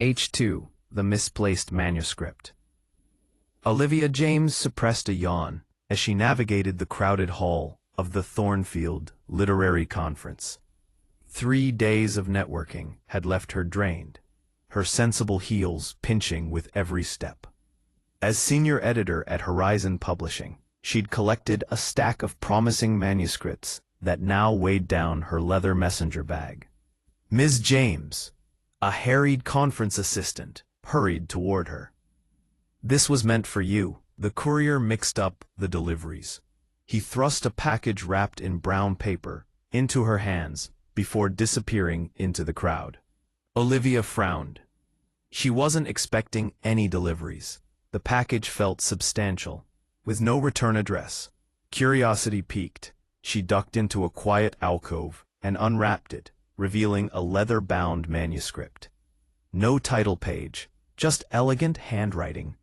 H2. The Misplaced Manuscript. Olivia James suppressed a yawn as she navigated the crowded hall of the Thornfield Literary Conference. 3 days of networking had left her drained, her sensible heels pinching with every step. As senior editor at Horizon Publishing, she'd collected a stack of promising manuscripts that now weighed down her leather messenger bag. Ms. James, a harried conference assistant, hurried toward her. "This was meant for you." The courier mixed up the deliveries. He thrust a package wrapped in brown paper into her hands before disappearing into the crowd. Olivia frowned. She wasn't expecting any deliveries. The package felt substantial, with no return address. Curiosity piqued. She ducked into a quiet alcove and unwrapped it, revealing a leather-bound manuscript. No title page, just elegant handwriting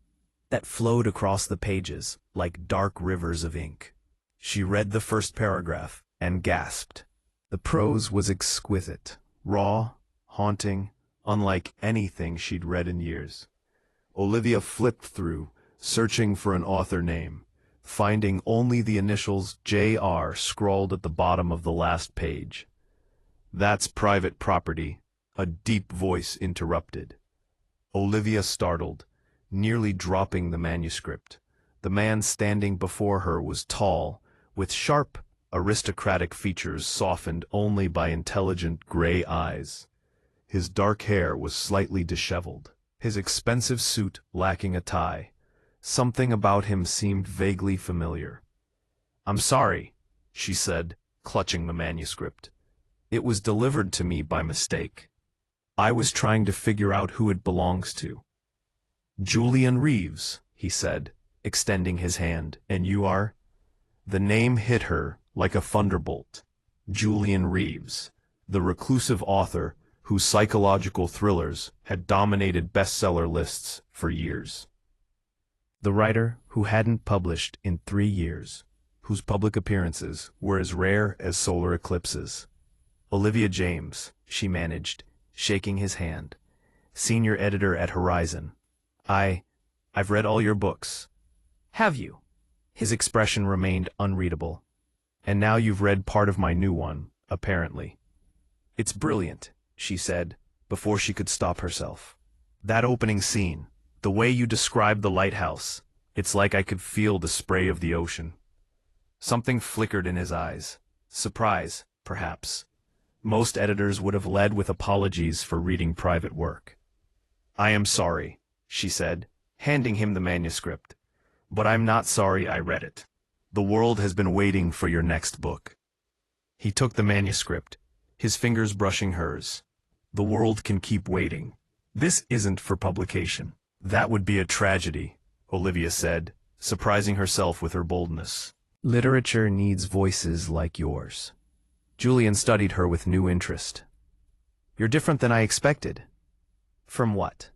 that flowed across the pages like dark rivers of ink. She read the first paragraph and gasped. The prose was exquisite, raw, haunting, unlike anything she'd read in years. Olivia flipped through, searching for an author name, finding only the initials J.R. scrawled at the bottom of the last page. "That's private property," a deep voice interrupted. Olivia startled, nearly dropping the manuscript. The man standing before her was tall, with sharp, aristocratic features softened only by intelligent gray eyes. His dark hair was slightly disheveled, his expensive suit lacking a tie. Something about him seemed vaguely familiar. "I'm sorry," she said, clutching the manuscript. "It was delivered to me by mistake. I was trying to figure out who it belongs to." "Julian Reeves," he said, extending his hand. "And you are?" The name hit her like a thunderbolt. Julian Reeves, the reclusive author whose psychological thrillers had dominated bestseller lists for years. The writer who hadn't published in 3 years, whose public appearances were as rare as solar eclipses. "Olivia James," she managed, shaking his hand. "Senior editor at Horizon. I've read all your books." "Have you?" His expression remained unreadable. "And now you've read part of my new one, apparently." "It's brilliant," she said, before she could stop herself. "That opening scene, the way you describe the lighthouse, it's like I could feel the spray of the ocean." Something flickered in his eyes. Surprise, perhaps. Most editors would have led with apologies for reading private work. "I am sorry," she said, handing him the manuscript. "But I'm not sorry I read it. The world has been waiting for your next book." He took the manuscript, his fingers brushing hers. "The world can keep waiting. This isn't for publication." "That would be a tragedy," Olivia said, surprising herself with her boldness. "Literature needs voices like yours." Julian studied her with new interest. "You're different than I expected." "From what?"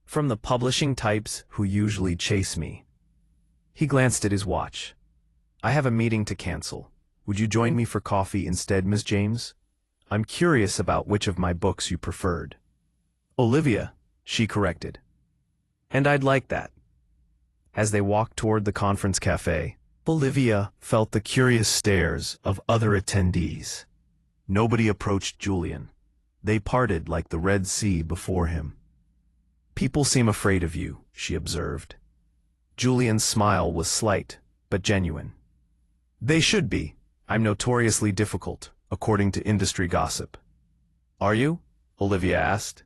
"From the publishing types who usually chase me." He glanced at his watch. "I have a meeting to cancel. Would you join me for coffee instead, Miss James? I'm curious about which of my books you preferred." "Olivia," she corrected. "And I'd like that." As they walked toward the conference cafe, Olivia felt the curious stares of other attendees. Nobody approached Julian. They parted like the Red Sea before him. "People seem afraid of you," she observed. Julian's smile was slight, but genuine. "They should be. I'm notoriously difficult, according to industry gossip." "Are you?" Olivia asked.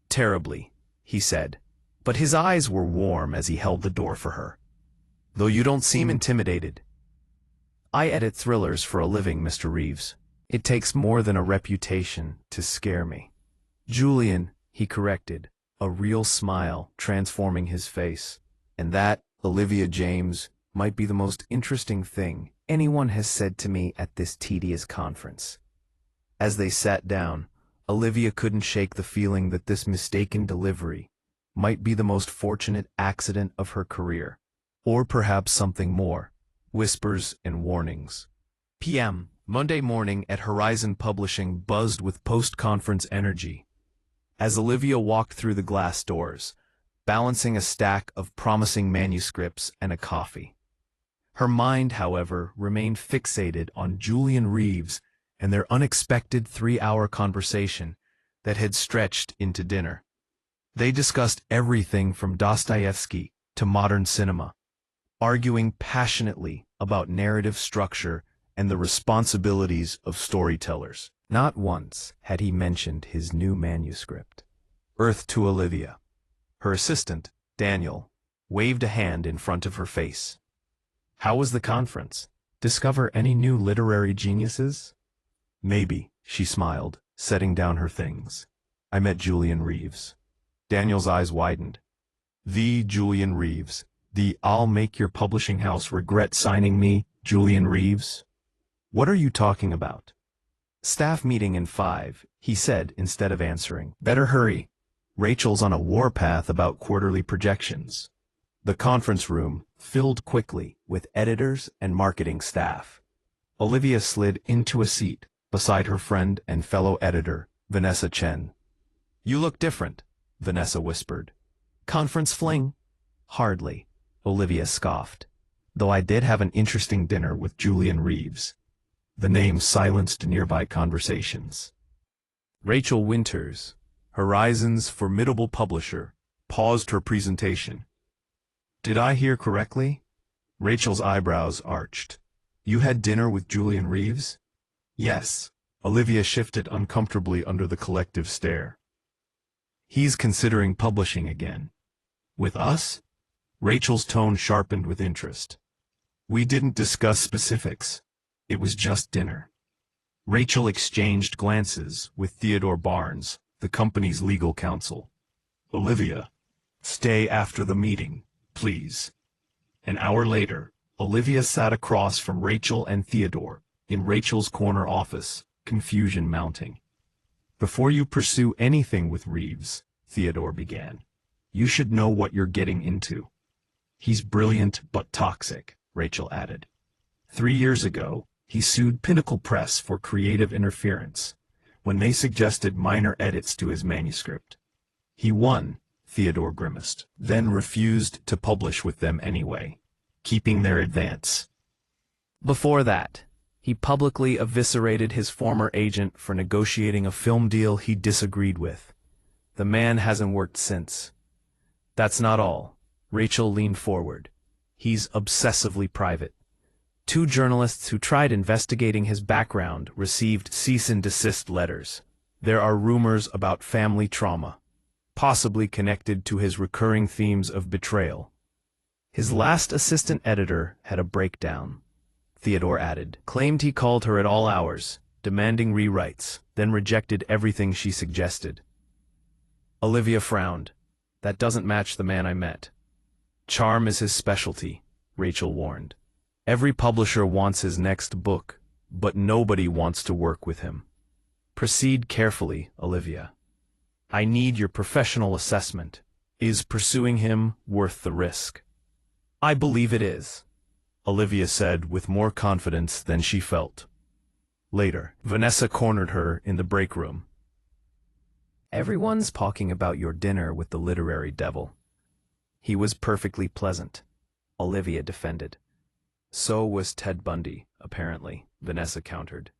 "Terribly," he said, but his eyes were warm as he held the door for her. "Though you don't seem intimidated." "I edit thrillers for a living, Mr. Reeves. It takes more than a reputation to scare me." "Julian," he corrected, a real smile transforming his face. "And that, Olivia James, might be the most interesting thing anyone has said to me at this tedious conference." As they sat down, Olivia couldn't shake the feeling that this mistaken delivery might be the most fortunate accident of her career. Or perhaps something more. Whispers and warnings. P.M. Monday morning at Horizon Publishing buzzed with post-conference energy. as Olivia walked through the glass doors, balancing a stack of promising manuscripts and a coffee. Her mind, however, remained fixated on Julian Reeves and their unexpected 3-hour conversation that had stretched into dinner. They discussed everything from Dostoevsky to modern cinema, arguing passionately about narrative structure and the responsibilities of storytellers. Not once had he mentioned his new manuscript. Earth to Olivia. Her assistant, Daniel, waved a hand in front of her face. How was the conference? Discover any new literary geniuses? Maybe, she smiled, setting down her things. I met Julian Reeves. Daniel's eyes widened. The Julian Reeves. The I'll make your publishing house regret signing me, Julian Reeves? What are you talking about? Staff meeting in 5, he said instead of answering. Better hurry. Rachel's on a warpath about quarterly projections. The conference room filled quickly with editors and marketing staff. Olivia slid into a seat beside her friend and fellow editor, Vanessa Chen. You look different, Vanessa whispered. Conference fling? Hardly, Olivia scoffed. Though I did have an interesting dinner with Julian Reeves. The name silenced nearby conversations. Rachel Winters, Horizon's formidable publisher, paused her presentation. Did I hear correctly? Rachel's eyebrows arched. You had dinner with Julian Reeves? Yes. Olivia shifted uncomfortably under the collective stare. He's considering publishing again. With us? Rachel's tone sharpened with interest. We didn't discuss specifics. It was just dinner. Rachel exchanged glances with Theodore Barnes, the company's legal counsel. Olivia, stay after the meeting, please. An hour later, Olivia sat across from Rachel and Theodore in Rachel's corner office, confusion mounting. Before you pursue anything with Reeves, Theodore began, you should know what you're getting into. He's brilliant but toxic, Rachel added. 3 years ago, he sued Pinnacle Press for creative interference when they suggested minor edits to his manuscript. He won, Theodore grimaced, then refused to publish with them anyway, keeping their advance. Before that, he publicly eviscerated his former agent for negotiating a film deal he disagreed with. The man hasn't worked since. That's not all. Rachel leaned forward. He's obsessively private. 2 journalists who tried investigating his background received cease and desist letters. There are rumors about family trauma, possibly connected to his recurring themes of betrayal. His last assistant editor had a breakdown, Theodore added, claimed he called her at all hours, demanding rewrites, then rejected everything she suggested. Olivia frowned. That doesn't match the man I met. Charm is his specialty, Rachel warned. Every publisher wants his next book, but nobody wants to work with him. Proceed carefully, Olivia. I need your professional assessment. Is pursuing him worth the risk? I believe it is, Olivia said with more confidence than she felt. Later, Vanessa cornered her in the break room. Everyone's talking about your dinner with the literary devil. He was perfectly pleasant, Olivia defended. So was Ted Bundy, apparently, Vanessa countered.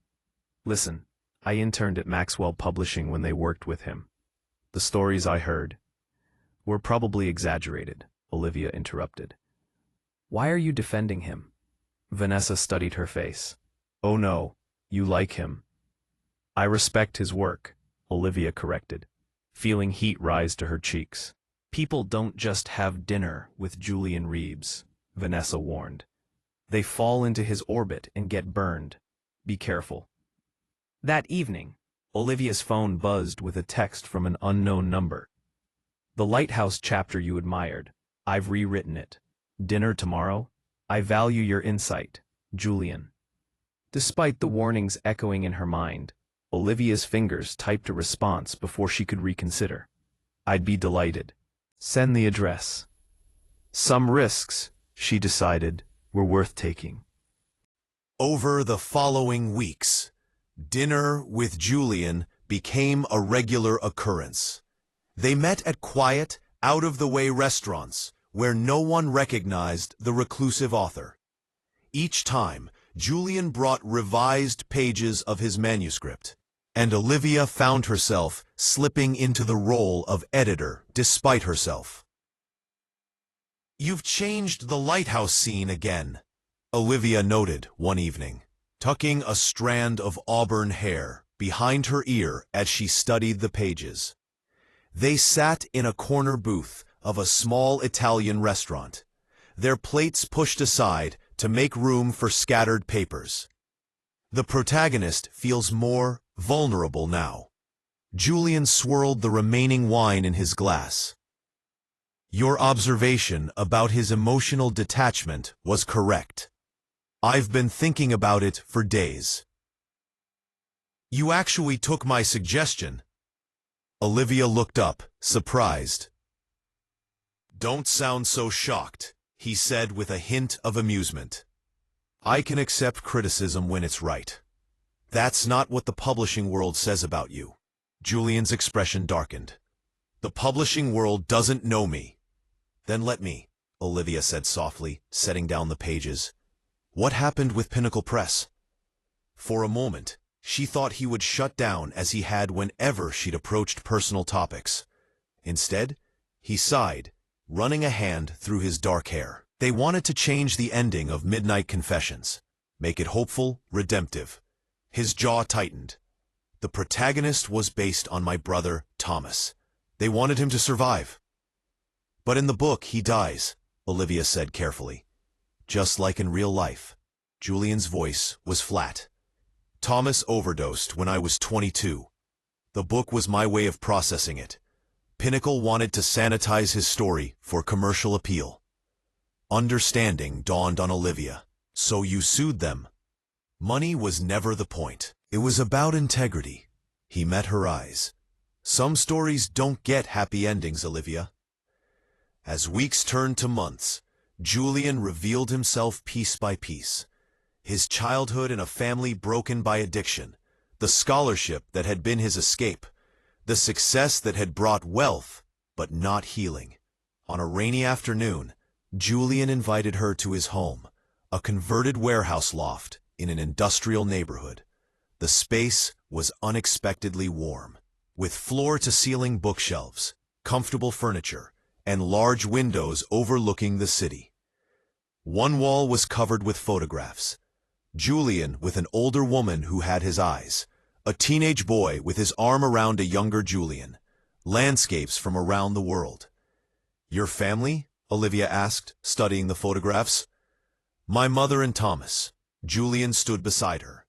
Listen, I interned at Maxwell Publishing when they worked with him. The stories I heard were probably exaggerated, Olivia interrupted. Why are you defending him? Vanessa studied her face. Oh no, you like him. I respect his work, Olivia corrected, feeling heat rise to her cheeks. People don't just have dinner with Julian Reeves, Vanessa warned. They fall into his orbit and get burned. Be careful. That evening, Olivia's phone buzzed with a text from an unknown number. The Lighthouse chapter you admired. I've rewritten it. Dinner tomorrow? I value your insight, Julian. Despite the warnings echoing in her mind, Olivia's fingers typed a response before she could reconsider. I'd be delighted. Send the address. Some risks, she decided, were worth taking. Over the following weeks, dinner with Julian became a regular occurrence. They met at quiet, out-of-the-way restaurants where no one recognized the reclusive author. Each time, Julian brought revised pages of his manuscript, and Olivia found herself slipping into the role of editor despite herself. "You've changed the lighthouse scene again," Olivia noted one evening, tucking a strand of auburn hair behind her ear as she studied the pages. They sat in a corner booth of a small Italian restaurant, their plates pushed aside to make room for scattered papers. "The protagonist feels more vulnerable now." Julian swirled the remaining wine in his glass. "Your observation about his emotional detachment was correct. I've been thinking about it for days." "You actually took my suggestion." Olivia looked up, surprised. "Don't sound so shocked," he said with a hint of amusement. "I can accept criticism when it's right. That's not what the publishing world says about you." Julian's expression darkened. "The publishing world doesn't know me." "Then let me," Olivia said softly, setting down the pages. "What happened with Pinnacle Press?" For a moment, she thought he would shut down as he had whenever she'd approached personal topics. Instead, he sighed, running a hand through his dark hair. "They wanted to change the ending of Midnight Confessions, make it hopeful, redemptive." His jaw tightened. "The protagonist was based on my brother, Thomas. They wanted him to survive." "But in the book, he dies," Olivia said carefully. "Just like in real life." Julian's voice was flat. "Thomas overdosed when I was 22. The book was my way of processing it. Pinnacle wanted to sanitize his story for commercial appeal." Understanding dawned on Olivia. "So you sued them?" "Money was never the point. It was about integrity." He met her eyes. "Some stories don't get happy endings, Olivia." As weeks turned to months, Julian revealed himself piece by piece. His childhood in a family broken by addiction, the scholarship that had been his escape, the success that had brought wealth, but not healing. On a rainy afternoon, Julian invited her to his home, a converted warehouse loft in an industrial neighborhood. The space was unexpectedly warm, with floor-to-ceiling bookshelves, comfortable furniture, and large windows overlooking the city. One wall was covered with photographs. Julian with an older woman who had his eyes, a teenage boy with his arm around a younger Julian, landscapes from around the world. "Your family?" Olivia asked, studying the photographs. "My mother and Thomas." Julian stood beside her.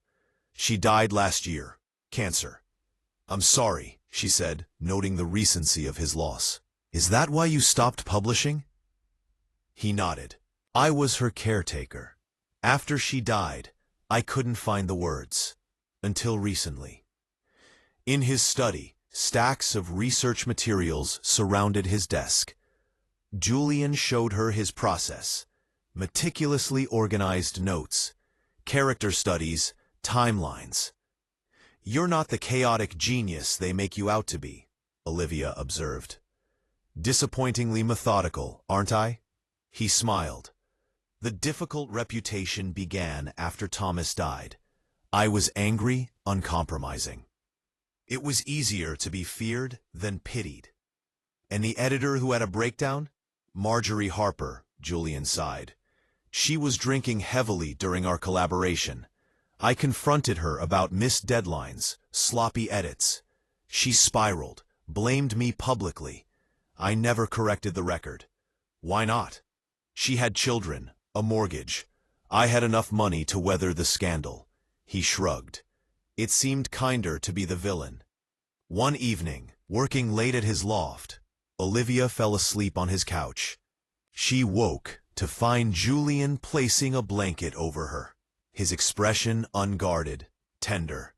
"She died last year. Cancer." "I'm sorry," she said, noting the recency of his loss. "Is that why you stopped publishing?" He nodded. "I was her caretaker. After she died, I couldn't find the words. Until recently." In his study, stacks of research materials surrounded his desk. Julian showed her his process: meticulously organized notes, character studies, timelines. "You're not the chaotic genius they make you out to be," Olivia observed. "Disappointingly methodical, aren't I?" He smiled. "The difficult reputation began after Thomas died. I was angry, uncompromising. It was easier to be feared than pitied." "And the editor who had a breakdown?" "Marjorie Harper," Julian sighed. "She was drinking heavily during our collaboration. I confronted her about missed deadlines, sloppy edits. She spiraled, blamed me publicly. I never corrected the record." "Why not?" "She had children, a mortgage. I had enough money to weather the scandal." He shrugged. It seemed kinder to be the villain. One evening, working late at his loft, Olivia fell asleep on his couch. She woke to find Julian placing a blanket over her, his expression unguarded, tender.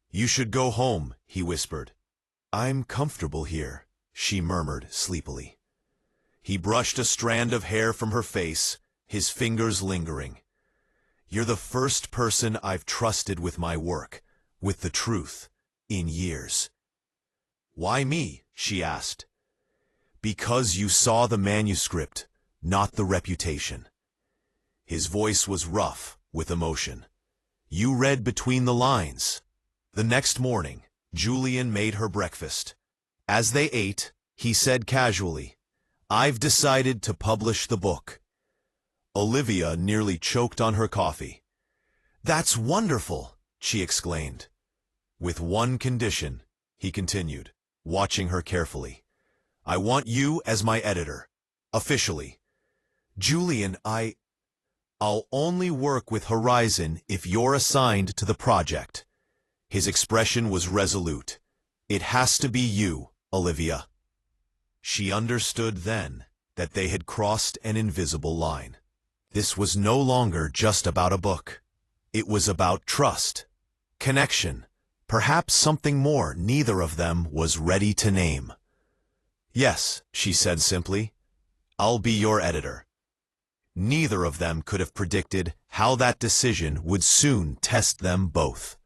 "You should go home," he whispered. "I'm comfortable here," she murmured sleepily. He brushed a strand of hair from her face, his fingers lingering. "You're the first person I've trusted with my work, with the truth, in years." "Why me?" she asked. "Because you saw the manuscript, not the reputation." His voice was rough with emotion. "You read between the lines." The next morning, Julian made her breakfast. As they ate, he said casually, "I've decided to publish the book." Olivia nearly choked on her coffee. "That's wonderful," she exclaimed. "With one condition," he continued, watching her carefully. "I want you as my editor. Officially." "Julian, I'll only work with Horizon if you're assigned to the project." His expression was resolute. "It has to be you, Olivia." She understood then that they had crossed an invisible line. This was no longer just about a book. It was about trust, connection, perhaps something more neither of them was ready to name. "Yes," she said simply, "I'll be your editor." Neither of them could have predicted how that decision would soon test them both.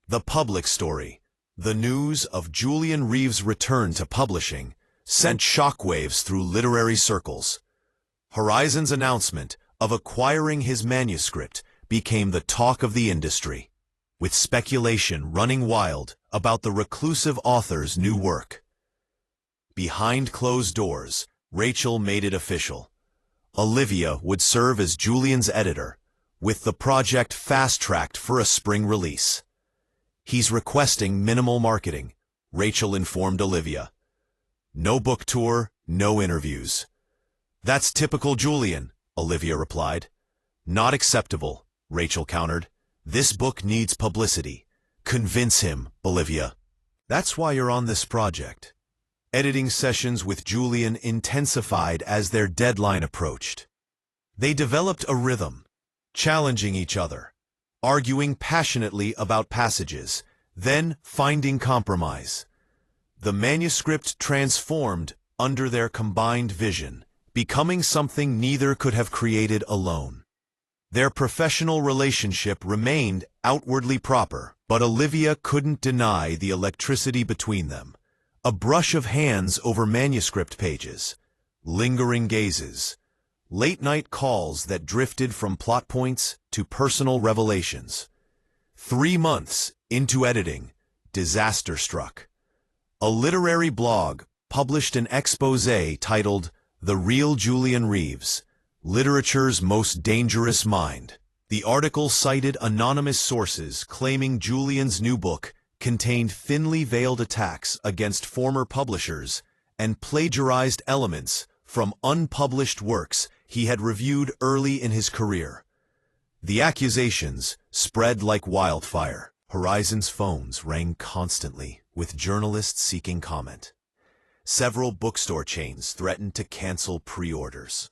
The public story, the news of Julian Reeves' return to publishing, sent shockwaves through literary circles. Horizon's announcement of acquiring his manuscript became the talk of the industry, with speculation running wild about the reclusive author's new work. Behind closed doors, Rachel made it official. Olivia would serve as Julian's editor, with the project fast-tracked for a spring release. "He's requesting minimal marketing," Rachel informed Olivia. "No book tour, no interviews." "That's typical Julian," Olivia replied. "Not acceptable," Rachel countered. "This book needs publicity. Convince him, Olivia." "That's why you're on this project." Editing sessions with Julian intensified as their deadline approached. They developed a rhythm, challenging each other, arguing passionately about passages, then finding compromise. The manuscript transformed under their combined vision, becoming something neither could have created alone. Their professional relationship remained outwardly proper, but Olivia couldn't deny the electricity between them. A brush of hands over manuscript pages, lingering gazes, late-night calls that drifted from plot points to personal revelations. 3 months into editing, disaster struck. A literary blog published an exposé titled "The Real Julian Reeves, Literature's Most Dangerous Mind." The article cited anonymous sources claiming Julian's new book contained thinly veiled attacks against former publishers and plagiarized elements from unpublished works he had reviewed early in his career. The accusations spread like wildfire. Horizon's phones rang constantly, with journalists seeking comment. Several bookstore chains threatened to cancel pre-orders.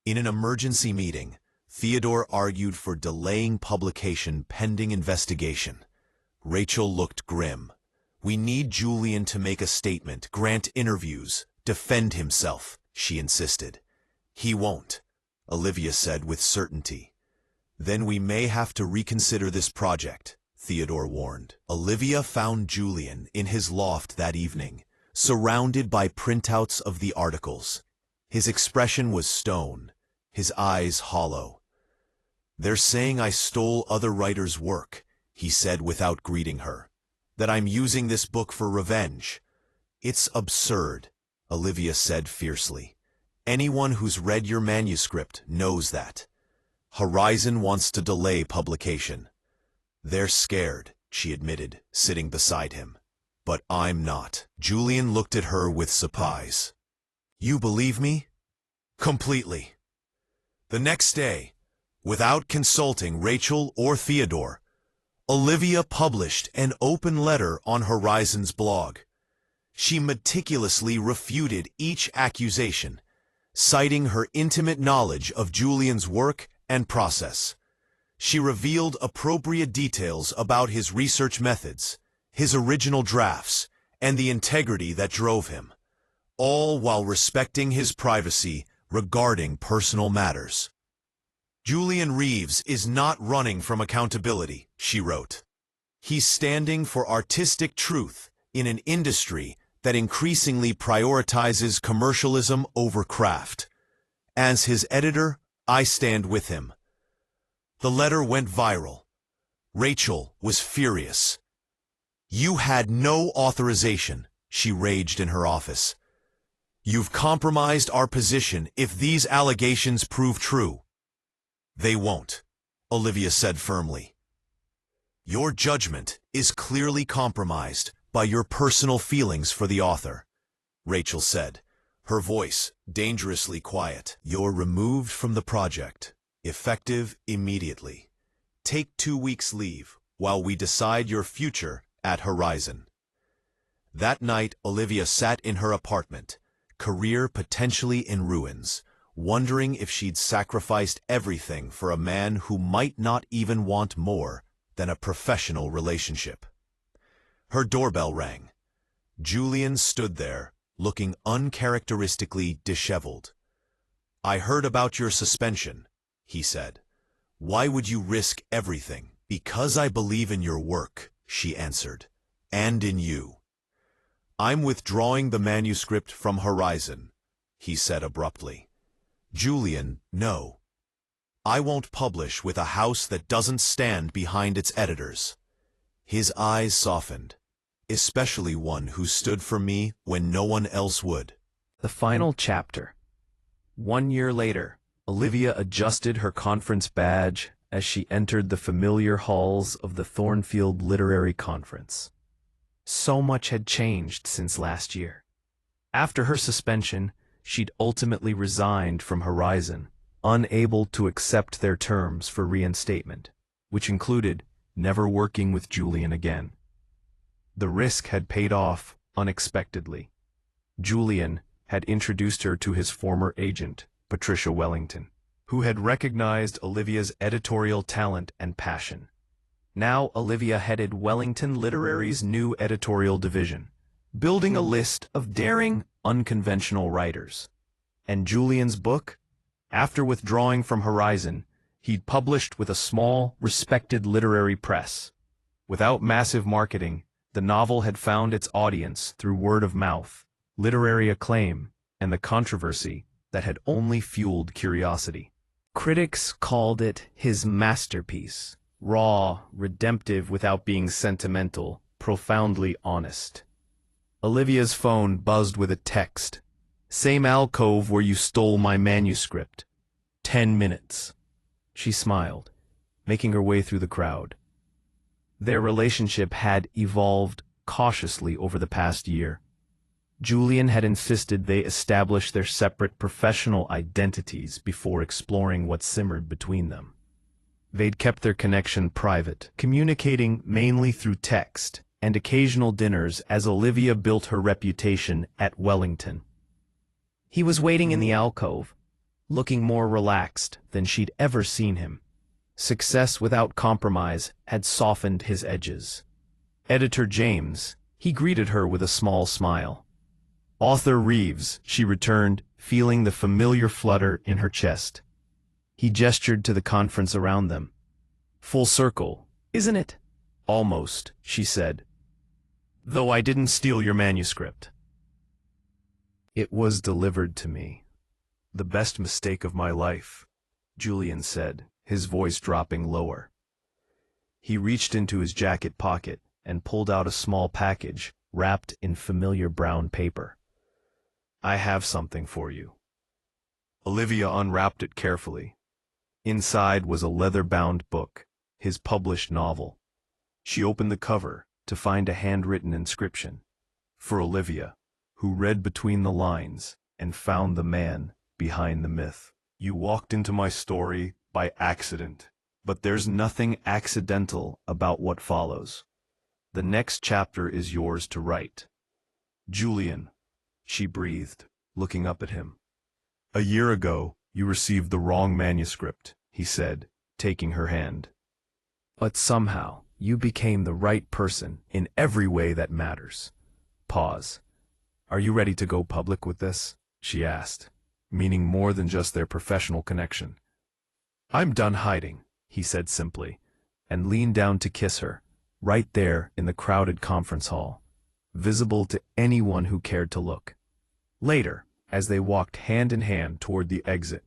In an emergency meeting, Theodore argued for delaying publication pending investigation. Rachel looked grim. "We need Julian to make a statement, grant interviews, defend himself," she insisted. "He won't," Olivia said with certainty. "Then we may have to reconsider this project," Theodore warned. Olivia found Julian in his loft that evening, surrounded by printouts of the articles. His expression was stone, his eyes hollow. "They're saying I stole other writers' work," he said without greeting her. "That I'm using this book for revenge." "It's absurd," Olivia said fiercely. "Anyone who's read your manuscript knows that. Horizon wants to delay publication." "They're scared," she admitted, sitting beside him. "But I'm not." Julian looked at her with surprise. "You believe me?" "Completely." The next day, without consulting Rachel or Theodore, Olivia published an open letter on Horizon's blog. She meticulously refuted each accusation, citing her intimate knowledge of Julian's work and process. She revealed appropriate details about his research methods, his original drafts, and the integrity that drove him, all while respecting his privacy regarding personal matters. "Julian Reeves is not running from accountability," she wrote. "He's standing for artistic truth in an industry that increasingly prioritizes commercialism over craft. As his editor, I stand with him. The letter went viral. Rachel was furious. "You had no authorization," she raged in her office. "You've compromised our position if these allegations prove true." "They won't," Olivia said firmly. "Your judgment is clearly compromised by your personal feelings for the author," Rachel said, her voice dangerously quiet. "You're removed from the project, effective immediately. Take 2 weeks leave while we decide your future at Horizon." That night, Olivia sat in her apartment, career potentially in ruins, wondering if she'd sacrificed everything for a man who might not even want more than a professional relationship. Her doorbell rang. Julian stood there, looking uncharacteristically disheveled. "I heard about your suspension," he said. "Why would you risk everything?" "Because I believe in your work," she answered, "and in you." "I'm withdrawing the manuscript from Horizon," he said abruptly. "Julian, no. I won't publish with a house that doesn't stand behind its editors." His eyes softened, "Especially one who stood for me when no one else would." The final chapter. 1 year later, Olivia adjusted her conference badge as she entered the familiar halls of the Thornfield Literary Conference. So much had changed since last year. After her suspension, she'd ultimately resigned from Horizon, unable to accept their terms for reinstatement, which included never working with Julian again. The risk had paid off unexpectedly. Julian had introduced her to his former agent, Patricia Wellington, who had recognized Olivia's editorial talent and passion. Now Olivia headed Wellington Literary's new editorial division, building a list of daring, unconventional writers. And Julian's book? After withdrawing from Horizon, he'd published with a small, respected literary press. Without massive marketing, the novel had found its audience through word of mouth, literary acclaim, and the controversy that had only fueled curiosity. Critics called it his masterpiece, raw, redemptive without being sentimental, profoundly honest. Olivia's phone buzzed with a text. "Same alcove where you stole my manuscript. 10 minutes." She smiled, making her way through the crowd. Their relationship had evolved cautiously over the past year. Julian had insisted they establish their separate professional identities before exploring what simmered between them. They'd kept their connection private, communicating mainly through text and occasional dinners as Olivia built her reputation at Wellington. He was waiting in the alcove, looking more relaxed than she'd ever seen him. Success without compromise had softened his edges. Editor James, he greeted her with a small smile. Author Reeves, she returned, feeling the familiar flutter in her chest. He gestured to the conference around them. "Full circle, isn't it?" "Almost," she said. "Though I didn't steal your manuscript. It was delivered to me. The best mistake of my life," Julian said, his voice dropping lower. He reached into his jacket pocket and pulled out a small package wrapped in familiar brown paper. "I have something for you." Olivia unwrapped it carefully. Inside was a leather-bound book, his published novel. She opened the cover to find a handwritten inscription. For Olivia, who read between the lines and found the man behind the myth. "You walked into my story by accident, but there's nothing accidental about what follows. The next chapter is yours to write." "Julian," she breathed, looking up at him. "A year ago, you received the wrong manuscript," he said, taking her hand. "But somehow, you became the right person in every way that matters." Pause. "Are you ready to go public with this?" she asked, meaning more than just their professional connection. "I'm done hiding," he said simply, and leaned down to kiss her, right there in the crowded conference hall. visible to anyone who cared to look. Later, as they walked hand in hand toward the exit,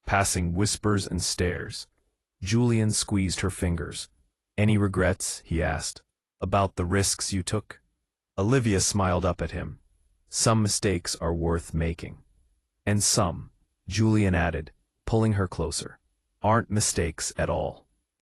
passing whispers and stares, Julian squeezed her fingers. "Any regrets?" he asked. "About the risks you took?" Olivia smiled up at him. "Some mistakes are worth making. And some," Julian added, pulling her closer, "aren't mistakes at all."